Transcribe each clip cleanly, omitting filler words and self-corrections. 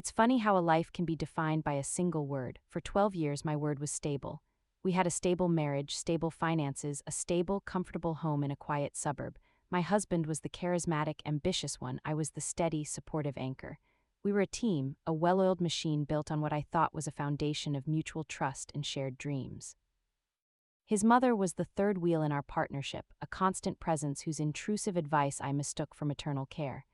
It's funny how a life can be defined by a single word. For 12 years, my word was stable. We had a stable marriage, stable finances, a stable, comfortable home in a quiet suburb. My husband was the charismatic, ambitious one. I was the steady, supportive anchor. We were a team, a well-oiled machine built on what I thought was a foundation of mutual trust and shared dreams. His mother was the third wheel in our partnership, a constant presence whose intrusive advice I mistook for maternal care.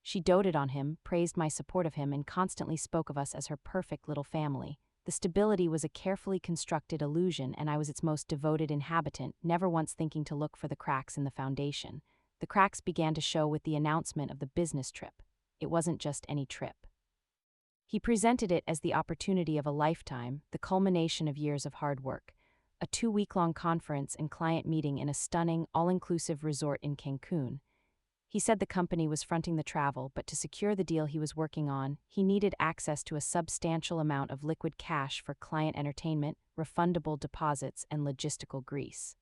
She doted on him, praised my support of him, and constantly spoke of us as her perfect little family. The stability was a carefully constructed illusion, and I was its most devoted inhabitant, never once thinking to look for the cracks in the foundation. The cracks began to show with the announcement of the business trip. It wasn't just any trip. He presented it as the opportunity of a lifetime, the culmination of years of hard work. A 2-week-long conference and client meeting in a stunning, all-inclusive resort in Cancun. He said the company was fronting the travel, but to secure the deal he was working on, he needed access to a substantial amount of liquid cash for client entertainment, refundable deposits, and logistical grease.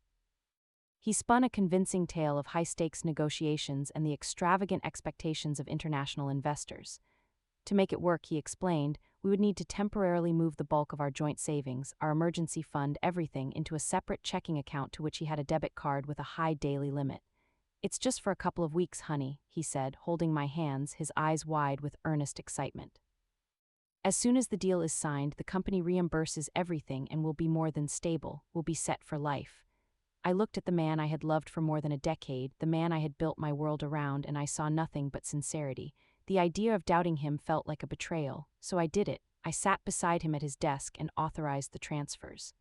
He spun a convincing tale of high-stakes negotiations and the extravagant expectations of international investors. To make it work, he explained, we would need to temporarily move the bulk of our joint savings, our emergency fund, everything, into a separate checking account to which he had a debit card with a high daily limit. It's just for a couple of weeks, honey, he said, holding my hands, his eyes wide with earnest excitement. As soon as the deal is signed, the company reimburses everything and will be more than stable, will be set for life. I looked at the man I had loved for more than a decade, the man I had built my world around, and I saw nothing but sincerity. The idea of doubting him felt like a betrayal, so I did it. I sat beside him at his desk and authorized the transfers.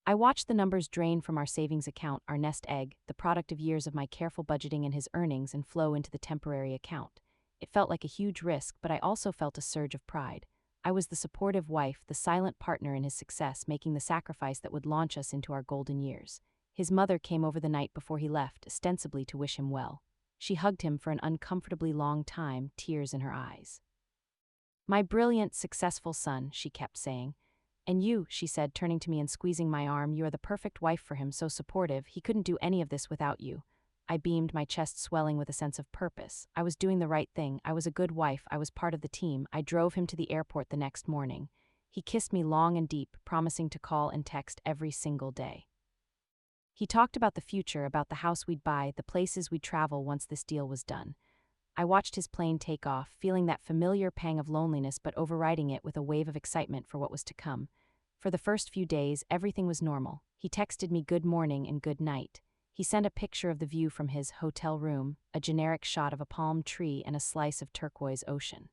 I watched the numbers drain from our savings account, our nest egg, the product of years of my careful budgeting and his earnings, and flow into the temporary account. It felt like a huge risk, but I also felt a surge of pride. I was the supportive wife, the silent partner in his success, making the sacrifice that would launch us into our golden years. His mother came over the night before he left, ostensibly to wish him well. She hugged him for an uncomfortably long time, tears in her eyes. My brilliant, successful son, she kept saying. And you, she said, turning to me and squeezing my arm, you are the perfect wife for him, so supportive, he couldn't do any of this without you. I beamed, my chest swelling with a sense of purpose. I was doing the right thing, I was a good wife, I was part of the team. I drove him to the airport the next morning. He kissed me long and deep, promising to call and text every single day. He talked about the future, about the house we'd buy, the places we'd travel once this deal was done. I watched his plane take off, feeling that familiar pang of loneliness but overriding it with a wave of excitement for what was to come. For the first few days, everything was normal. He texted me good morning and good night. He sent a picture of the view from his hotel room, a generic shot of a palm tree and a slice of turquoise ocean.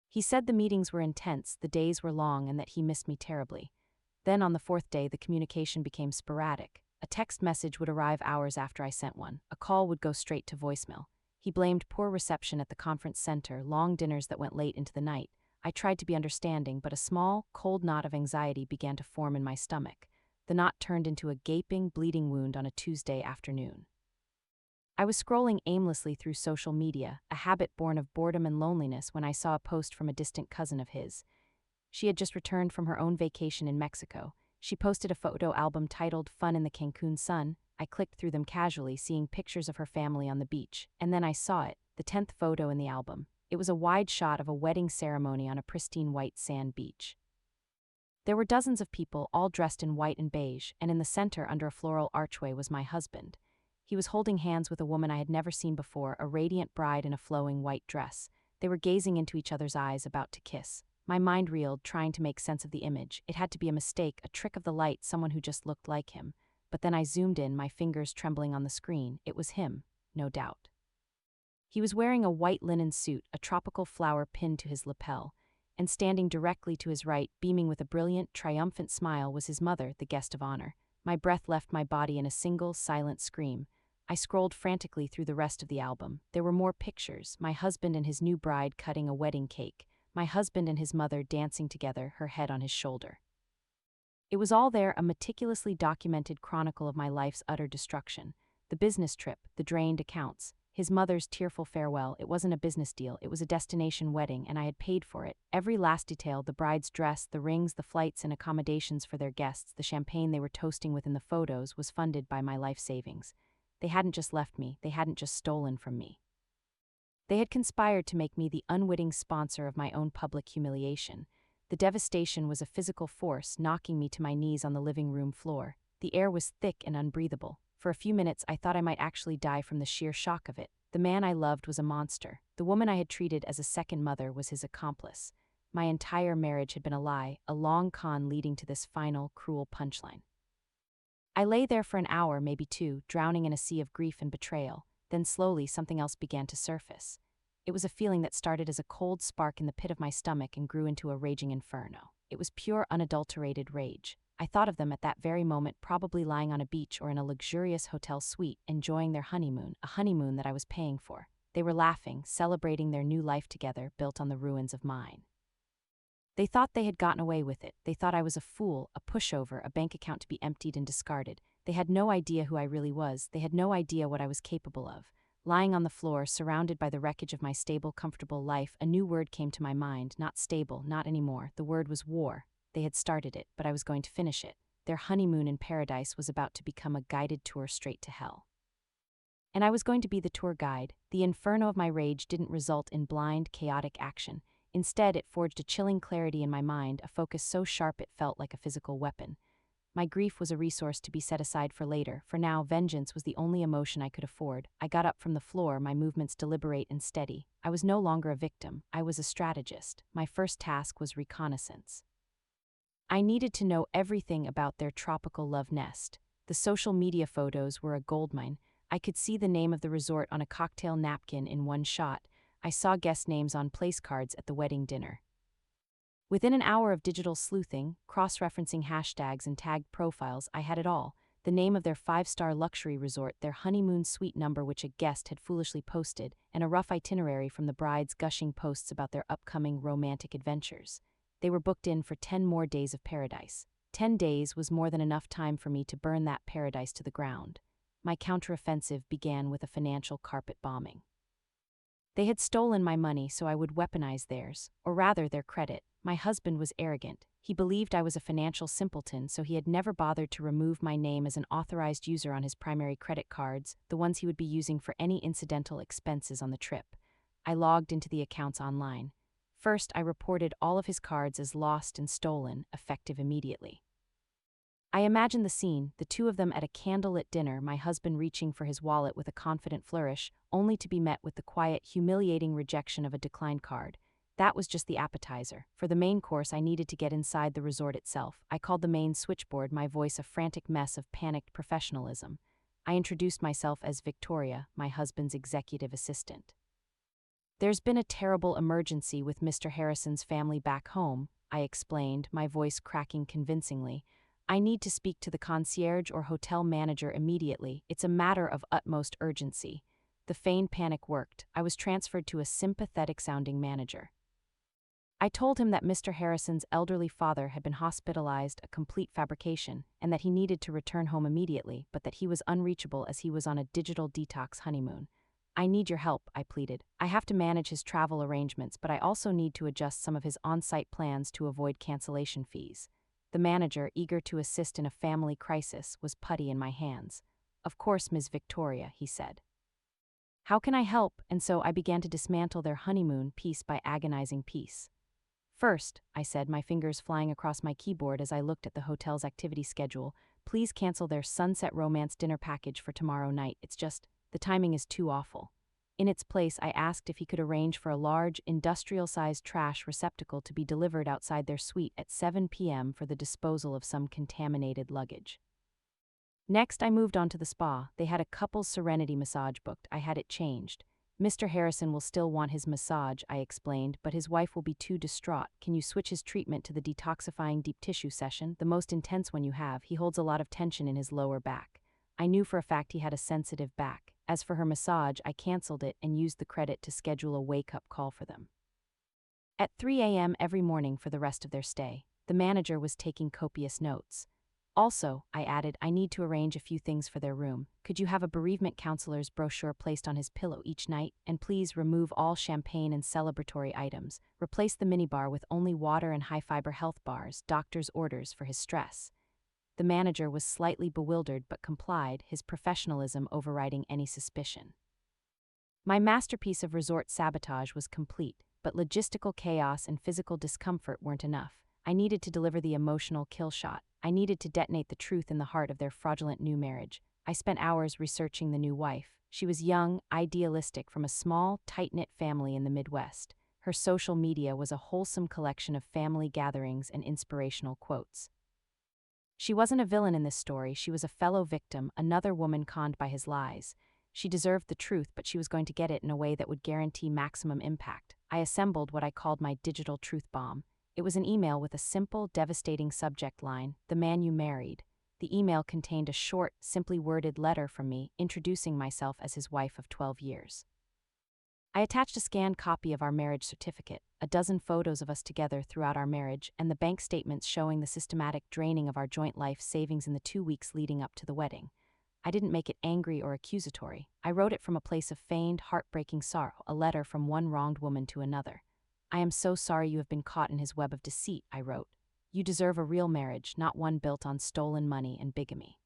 He said the meetings were intense, the days were long, and that he missed me terribly. Then on the 4th day, the communication became sporadic. A text message would arrive hours after I sent one. A call would go straight to voicemail. He blamed poor reception at the conference center, long dinners that went late into the night. I tried to be understanding, but a small, cold knot of anxiety began to form in my stomach. The knot turned into a gaping, bleeding wound on a Tuesday afternoon. I was scrolling aimlessly through social media, a habit born of boredom and loneliness, when I saw a post from a distant cousin of his. She had just returned from her own vacation in Mexico. She posted a photo album titled Fun in the Cancun Sun. I clicked through them casually, seeing pictures of her family on the beach, and then I saw it, the 10th photo in the album. It was a wide shot of a wedding ceremony on a pristine white sand beach. There were dozens of people, all dressed in white and beige, and in the center, under a floral archway, was my husband. He was holding hands with a woman I had never seen before, a radiant bride in a flowing white dress. They were gazing into each other's eyes, about to kiss. My mind reeled, trying to make sense of the image. It had to be a mistake, a trick of the light, someone who just looked like him. But then I zoomed in, my fingers trembling on the screen. It was him, no doubt. He was wearing a white linen suit, a tropical flower pinned to his lapel, and standing directly to his right, beaming with a brilliant, triumphant smile, was his mother, the guest of honor. My breath left my body in a single, silent scream. I scrolled frantically through the rest of the album. There were more pictures, my husband and his new bride cutting a wedding cake, my husband and his mother dancing together, her head on his shoulder. It was all there, a meticulously documented chronicle of my life's utter destruction. The business trip, the drained accounts, his mother's tearful farewell. It wasn't a business deal, it was a destination wedding, and I had paid for it. Every last detail, the bride's dress, the rings, the flights and accommodations for their guests, the champagne they were toasting with in the photos, was funded by my life savings. They hadn't just left me, they hadn't just stolen from me. They had conspired to make me the unwitting sponsor of my own public humiliation. The devastation was a physical force, knocking me to my knees on the living room floor. The air was thick and unbreathable. For a few minutes, I thought I might actually die from the sheer shock of it. The man I loved was a monster. The woman I had treated as a second mother was his accomplice. My entire marriage had been a lie, a long con leading to this final, cruel punchline. I lay there for an hour, maybe two, drowning in a sea of grief and betrayal. Then slowly something else began to surface. It was a feeling that started as a cold spark in the pit of my stomach and grew into a raging inferno. It was pure, unadulterated rage. I thought of them at that very moment, probably lying on a beach or in a luxurious hotel suite, enjoying their honeymoon, a honeymoon that I was paying for. They were laughing, celebrating their new life together, built on the ruins of mine. They thought they had gotten away with it. They thought I was a fool, a pushover, a bank account to be emptied and discarded. They had no idea who I really was. They had no idea what I was capable of. Lying on the floor, surrounded by the wreckage of my stable, comfortable life, a new word came to my mind. Not stable, not anymore. The word was war. They had started it, but I was going to finish it. Their honeymoon in paradise was about to become a guided tour straight to hell. And I was going to be the tour guide. The inferno of my rage didn't result in blind, chaotic action. Instead, it forged a chilling clarity in my mind, a focus so sharp it felt like a physical weapon. My grief was a resource to be set aside for later. For now, vengeance was the only emotion I could afford. I got up from the floor, my movements deliberate and steady. I was no longer a victim. I was a strategist. My first task was reconnaissance. I needed to know everything about their tropical love nest. The social media photos were a goldmine. I could see the name of the resort on a cocktail napkin in one shot. I saw guest names on place cards at the wedding dinner. Within an hour of digital sleuthing, cross-referencing hashtags and tagged profiles, I had it all. The name of their 5-star luxury resort, their honeymoon suite number which a guest had foolishly posted, and a rough itinerary from the bride's gushing posts about their upcoming romantic adventures. They were booked in for 10 more days of paradise. 10 days was more than enough time for me to burn that paradise to the ground. My counteroffensive began with a financial carpet bombing. They had stolen my money, so I would weaponize theirs, or rather their credit. My husband was arrogant. He believed I was a financial simpleton, so he had never bothered to remove my name as an authorized user on his primary credit cards, the ones he would be using for any incidental expenses on the trip. I logged into the accounts online. First, I reported all of his cards as lost and stolen, effective immediately. I imagined the scene, the two of them at a candlelit dinner, my husband reaching for his wallet with a confident flourish, only to be met with the quiet, humiliating rejection of a declined card. That was just the appetizer. For the main course, I needed to get inside the resort itself. I called the main switchboard, my voice a frantic mess of panicked professionalism. I introduced myself as Victoria, my husband's executive assistant. "There's been a terrible emergency with Mr. Harrison's family back home," I explained, my voice cracking convincingly. "I need to speak to the concierge or hotel manager immediately. It's a matter of utmost urgency." The feigned panic worked. I was transferred to a sympathetic-sounding manager. I told him that Mr. Harrison's elderly father had been hospitalized, a complete fabrication, and that he needed to return home immediately, but that he was unreachable as he was on a digital detox honeymoon. "I need your help," I pleaded. "I have to manage his travel arrangements, but I also need to adjust some of his on-site plans to avoid cancellation fees." The manager, eager to assist in a family crisis, was putty in my hands. "Of course, Ms. Victoria," he said. "How can I help?" And so I began to dismantle their honeymoon piece by agonizing piece. "First," I said, my fingers flying across my keyboard as I looked at the hotel's activity schedule, "please cancel their sunset romance dinner package for tomorrow night. It's just, the timing is too awful." In its place, I asked if he could arrange for a large, industrial-sized trash receptacle to be delivered outside their suite at 7 p.m. for the disposal of some contaminated luggage. Next, I moved on to the spa. They had a couple's serenity massage booked. I had it changed. "Mr. Harrison will still want his massage," I explained, "but his wife will be too distraught. Can you switch his treatment to the detoxifying deep tissue session, the most intense one you have? He holds a lot of tension in his lower back." I knew for a fact he had a sensitive back. As for her massage, I canceled it and used the credit to schedule a wake-up call for them. At 3 a.m. every morning for the rest of their stay. The manager was taking copious notes. "Also," I added, "I need to arrange a few things for their room. Could you have a bereavement counselor's brochure placed on his pillow each night? And please remove all champagne and celebratory items. Replace the minibar with only water and high-fiber health bars, doctor's orders for his stress." The manager was slightly bewildered but complied, his professionalism overriding any suspicion. My masterpiece of resort sabotage was complete, but logistical chaos and physical discomfort weren't enough. I needed to deliver the emotional kill shot. I needed to detonate the truth in the heart of their fraudulent new marriage. I spent hours researching the new wife. She was young, idealistic, from a small, tight-knit family in the Midwest. Her social media was a wholesome collection of family gatherings and inspirational quotes. She wasn't a villain in this story, she was a fellow victim, another woman conned by his lies. She deserved the truth, but she was going to get it in a way that would guarantee maximum impact. I assembled what I called my digital truth bomb. It was an email with a simple, devastating subject line, "The man you married." The email contained a short, simply worded letter from me, introducing myself as his wife of 12 years. I attached a scanned copy of our marriage certificate, a dozen photos of us together throughout our marriage, and the bank statements showing the systematic draining of our joint life savings in the 2 weeks leading up to the wedding. I didn't make it angry or accusatory. I wrote it from a place of feigned, heartbreaking sorrow, a letter from one wronged woman to another. "I am so sorry you have been caught in his web of deceit," I wrote. "You deserve a real marriage, not one built on stolen money and bigamy."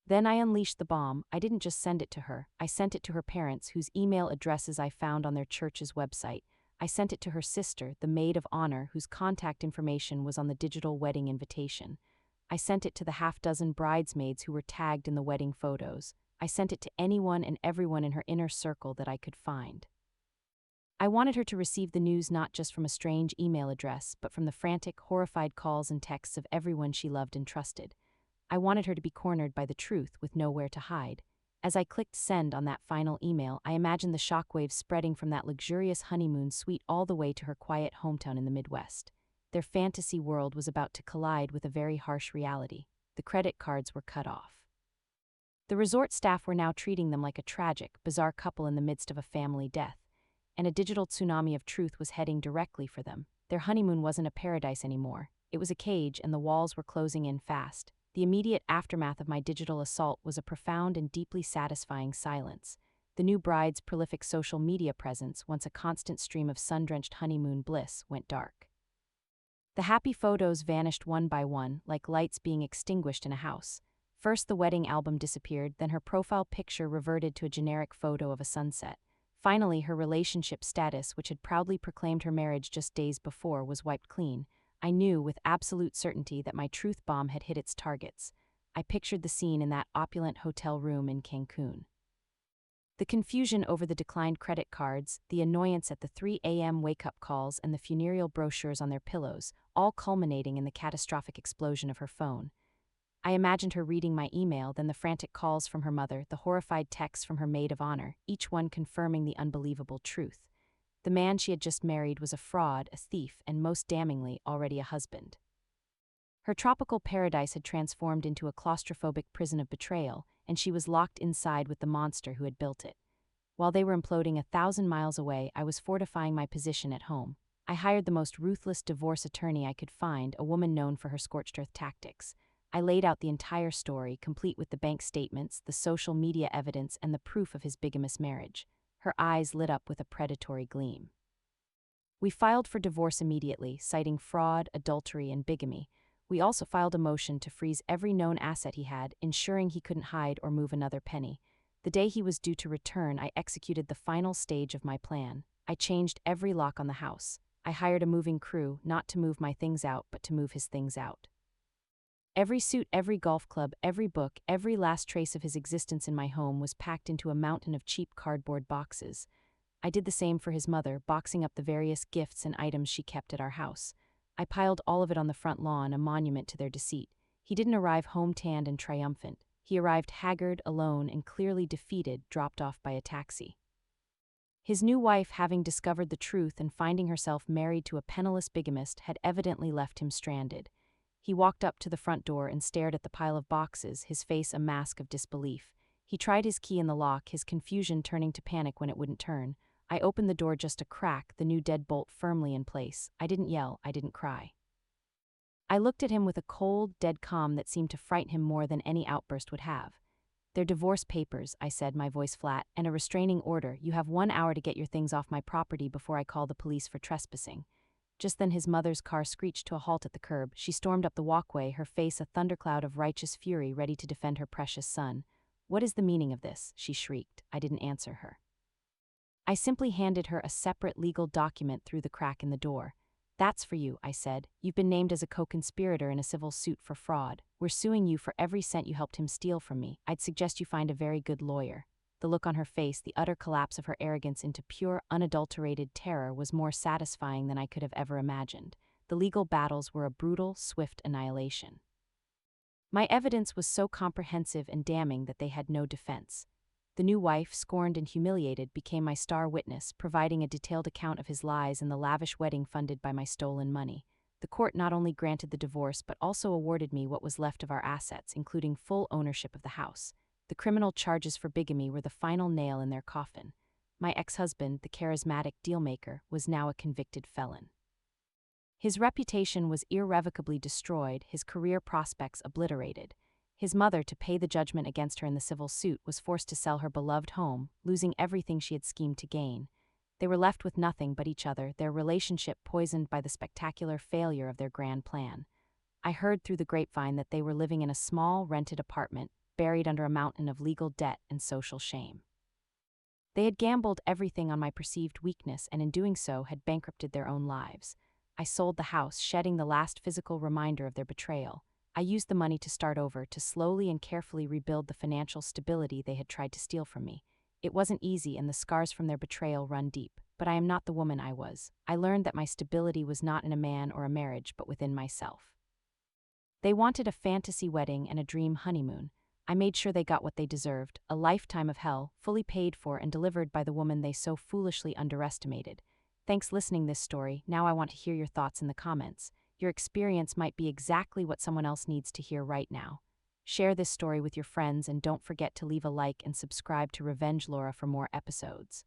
Then I unleashed the bomb. I didn't just send it to her. I sent it to her parents, whose email addresses I found on their church's website. I sent it to her sister, the maid of honor, whose contact information was on the digital wedding invitation. I sent it to the half-dozen bridesmaids who were tagged in the wedding photos. I sent it to anyone and everyone in her inner circle that I could find. I wanted her to receive the news not just from a strange email address, but from the frantic, horrified calls and texts of everyone she loved and trusted. I wanted her to be cornered by the truth with nowhere to hide. As I clicked send on that final email, I imagined the shockwaves spreading from that luxurious honeymoon suite all the way to her quiet hometown in the Midwest. Their fantasy world was about to collide with a very harsh reality. The credit cards were cut off. The resort staff were now treating them like a tragic, bizarre couple in the midst of a family death, and a digital tsunami of truth was heading directly for them. Their honeymoon wasn't a paradise anymore. It was a cage, and the walls were closing in fast. The immediate aftermath of my digital assault was a profound and deeply satisfying silence. The new bride's prolific social media presence, once a constant stream of sun-drenched honeymoon bliss, went dark. The happy photos vanished one by one, like lights being extinguished in a house. First the wedding album disappeared, then her profile picture reverted to a generic photo of a sunset. Finally, her relationship status, which had proudly proclaimed her marriage just days before, was wiped clean. I knew with absolute certainty that my truth bomb had hit its targets. I pictured the scene in that opulent hotel room in Cancun. The confusion over the declined credit cards, the annoyance at the 3 a.m. wake-up calls, and the funereal brochures on their pillows, all culminating in the catastrophic explosion of her phone. I imagined her reading my email, then the frantic calls from her mother, the horrified texts from her maid of honor, each one confirming the unbelievable truth. The man she had just married was a fraud, a thief, and most damningly, already a husband. Her tropical paradise had transformed into a claustrophobic prison of betrayal, and she was locked inside with the monster who had built it. While they were imploding 1,000 miles away, I was fortifying my position at home. I hired the most ruthless divorce attorney I could find, a woman known for her scorched earth tactics. I laid out the entire story, complete with the bank statements, the social media evidence, and the proof of his bigamous marriage. Her eyes lit up with a predatory gleam. We filed for divorce immediately, citing fraud, adultery, and bigamy. We also filed a motion to freeze every known asset he had, ensuring he couldn't hide or move another penny. The day he was due to return, I executed the final stage of my plan. I changed every lock on the house. I hired a moving crew, not to move my things out, but to move his things out. Every suit, every golf club, every book, every last trace of his existence in my home was packed into a mountain of cheap cardboard boxes. I did the same for his mother, boxing up the various gifts and items she kept at our house. I piled all of it on the front lawn, a monument to their deceit. He didn't arrive home-tanned and triumphant. He arrived haggard, alone, and clearly defeated, dropped off by a taxi. His new wife, having discovered the truth and finding herself married to a penniless bigamist, had evidently left him stranded. He walked up to the front door and stared at the pile of boxes, his face a mask of disbelief. He tried his key in the lock, his confusion turning to panic when it wouldn't turn. I opened the door just a crack, the new deadbolt firmly in place. I didn't yell, I didn't cry. I looked at him with a cold, dead calm that seemed to frighten him more than any outburst would have. "They're divorce papers," I said, my voice flat, "and a restraining order. You have 1 hour to get your things off my property before I call the police for trespassing." Just then his mother's car screeched to a halt at the curb. She stormed up the walkway, her face a thundercloud of righteous fury, ready to defend her precious son. "What is the meaning of this?" she shrieked. I didn't answer her. I simply handed her a separate legal document through the crack in the door. That's for you, I said. You've been named as a co-conspirator in a civil suit for fraud. We're suing you for every cent you helped him steal from me. I'd suggest you find a very good lawyer. The look on her face, the utter collapse of her arrogance into pure, unadulterated terror was more satisfying than I could have ever imagined. The legal battles were a brutal, swift annihilation. My evidence was so comprehensive and damning that they had no defense. The new wife, scorned and humiliated, became my star witness, providing a detailed account of his lies and the lavish wedding funded by my stolen money. The court not only granted the divorce but also awarded me what was left of our assets, including full ownership of the house. The criminal charges for bigamy were the final nail in their coffin. My ex-husband, the charismatic dealmaker, was now a convicted felon. His reputation was irrevocably destroyed, his career prospects obliterated. His mother, to pay the judgment against her in the civil suit, was forced to sell her beloved home, losing everything she had schemed to gain. They were left with nothing but each other, their relationship poisoned by the spectacular failure of their grand plan. I heard through the grapevine that they were living in a small, rented apartment, buried under a mountain of legal debt and social shame. They had gambled everything on my perceived weakness and in doing so had bankrupted their own lives. I sold the house, shedding the last physical reminder of their betrayal. I used the money to start over, to slowly and carefully rebuild the financial stability they had tried to steal from me. It wasn't easy and the scars from their betrayal run deep, but I am not the woman I was. I learned that my stability was not in a man or a marriage, but within myself. They wanted a fantasy wedding and a dream honeymoon. I made sure they got what they deserved, a lifetime of hell, fully paid for and delivered by the woman they so foolishly underestimated. Thanks listening this story. Now I want to hear your thoughts in the comments. Your experience might be exactly what someone else needs to hear right now. Share this story with your friends and don't forget to leave a like and subscribe to Revenge Laura for more episodes.